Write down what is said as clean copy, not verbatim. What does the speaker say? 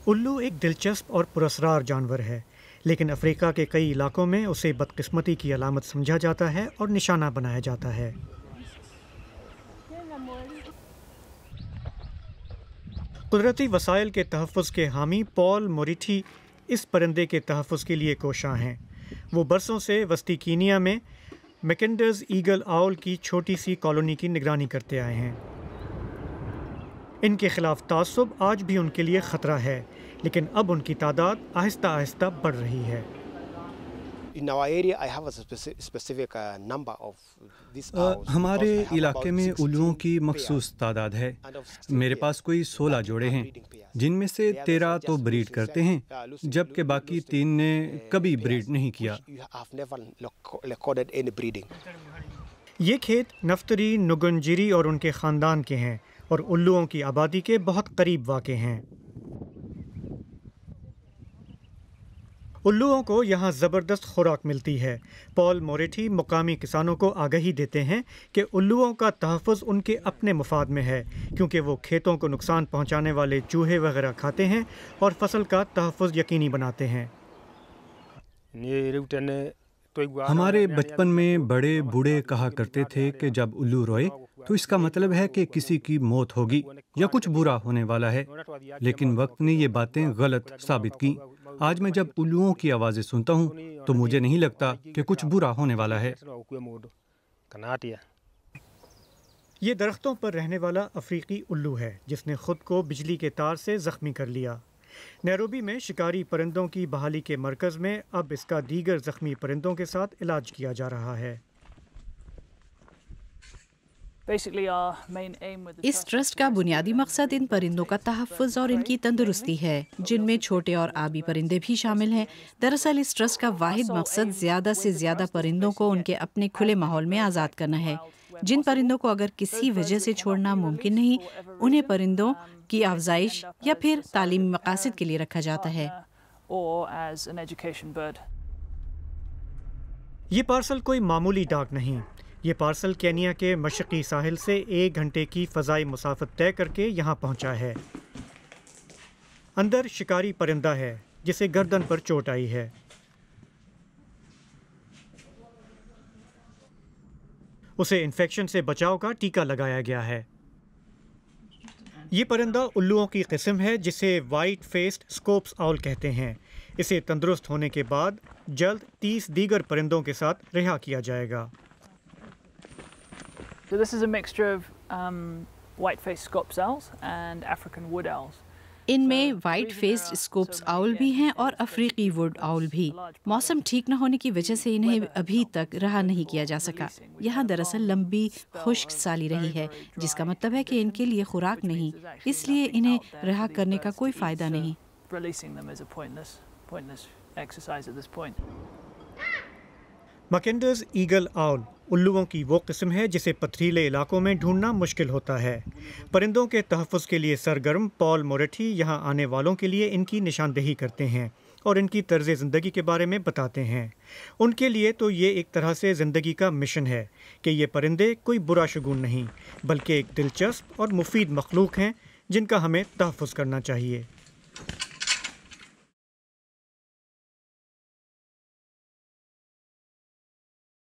الو ایک دلچسپ اور پراسرار جانور ہے، لیکن افریقہ کے کئی علاقوں میں اسے بدقسمتی کی علامت سمجھا جاتا ہے اور نشانہ بنایا جاتا ہے۔ قدرتی وسائل کے تحفظ کے حامی پال موریٹھی اس پرندے کے تحفظ کے لیے کوشاں ہیں۔ وہ برسوں سے وسطی کینیا میں میکنڈرز ایگل آؤل کی چھوٹی سی کالونی کی نگرانی کرتے آئے ہیں۔ ان کے خلاف تعصب آج بھی ان کے لیے خطرہ ہے، لیکن اب ان کی تعداد آہستہ آہستہ بڑھ رہی ہے۔ ہمارے علاقے میں الوؤں کی مخصوص تعداد ہے۔ میرے پاس کوئی 16 جوڑے ہیں، جن میں سے 13 تو بریڈ کرتے ہیں، جبکہ باقی 3 نے کبھی بریڈ نہیں کیا۔ یہ کھیت نفتری نگنجیری اور ان کے خاندان کے ہیں اور الوؤں کی آبادی کے بہت قریب واقع ہیں۔ الوؤں کو یہاں زبردست خوراک ملتی ہے۔ پال موریٹھی مقامی کسانوں کو آگہی دیتے ہیں کہ الوؤں کا تحفظ ان کے اپنے مفاد میں ہے، کیونکہ وہ کھیتوں کو نقصان پہنچانے والے چوہے وغیرہ کھاتے ہیں اور فصل کا تحفظ یقینی بناتے ہیں۔ ہمارے بچپن میں بڑے بوڑھے کہا کرتے تھے کہ جب الو روئے تو اس کا مطلب ہے کہ کسی کی موت ہوگی یا کچھ برا ہونے والا ہے، لیکن وقت نے یہ باتیں غلط ثابت کی۔ آج میں جب الوؤں کی آوازیں سنتا ہوں تو مجھے نہیں لگتا کہ کچھ برا ہونے والا ہے۔ یہ درختوں پر رہنے والا افریقی الو ہے جس نے خود کو بجلی کے تار سے زخمی کر لیا۔ نیروبی میں شکاری پرندوں کی بحالی کے مرکز میں اب اس کا دیگر زخمی پرندوں کے ساتھ علاج کیا جا رہا ہے۔ اس ٹرسٹ کا بنیادی مقصد ان پرندوں کا تحفظ اور ان کی تندرستی ہے، جن میں چھوٹے اور آبی پرندے بھی شامل ہیں۔ دراصل اس ٹرسٹ کا واحد مقصد زیادہ سے زیادہ پرندوں کو ان کے اپنے کھلے ماحول میں آزاد کرنا ہے۔ جن پرندوں کو اگر کسی وجہ سے چھوڑنا ممکن نہیں، انہیں پرندوں کی افزائش یا پھر تعلیمی مقاصد کے لیے رکھا جاتا ہے۔ یہ پارسل کوئی معمولی ڈاک نہیں۔ یہ پارسل کینیا کے مشرقی ساحل سے 1 گھنٹے کی فضائی مسافت طے کر کے یہاں پہنچا ہے۔ اندر شکاری پرندہ ہے جسے گردن پر چوٹ آئی ہے۔ اسے انفیکشن سے بچاؤ کا ٹیکہ لگایا گیا ہے۔ یہ پرندہ الوؤں کی قسم ہے جسے وائٹ فیسڈ اسکوپس آؤل کہتے ہیں۔ اسے تندرست ہونے کے بعد جلد 30 دیگر پرندوں کے ساتھ رہا کیا جائے گا۔ So this is a mixture of white-faced scops owls and African wood owls. ان میں وائٹ فیسڈ اسکوپس آؤل بھی ہیں اور افریقی ووڈ آؤل بھی۔ موسم ٹھیک نہ ہونے کی وجہ سے انہیں ابھی تک رہا نہیں کیا جا سکا۔ یہاں دراصل لمبی خشک سالی رہی ہے، جس کا مطلب ہے کہ ان کے لیے خوراک نہیں، اس لیے انہیں رہا کرنے کا کوئی فائدہ نہیں۔ میکنڈرز ایگل آؤل الوؤں کی وہ قسم ہے جسے پتھریلے علاقوں میں ڈھونڈنا مشکل ہوتا ہے۔ پرندوں کے تحفظ کے لیے سرگرم پال موریٹھی یہاں آنے والوں کے لیے ان کی نشاندہی کرتے ہیں اور ان کی طرز زندگی کے بارے میں بتاتے ہیں۔ ان کے لیے تو یہ ایک طرح سے زندگی کا مشن ہے کہ یہ پرندے کوئی برا شگون نہیں، بلکہ ایک دلچسپ اور مفید مخلوق ہیں جن کا ہمیں تحفظ کرنا چاہیے۔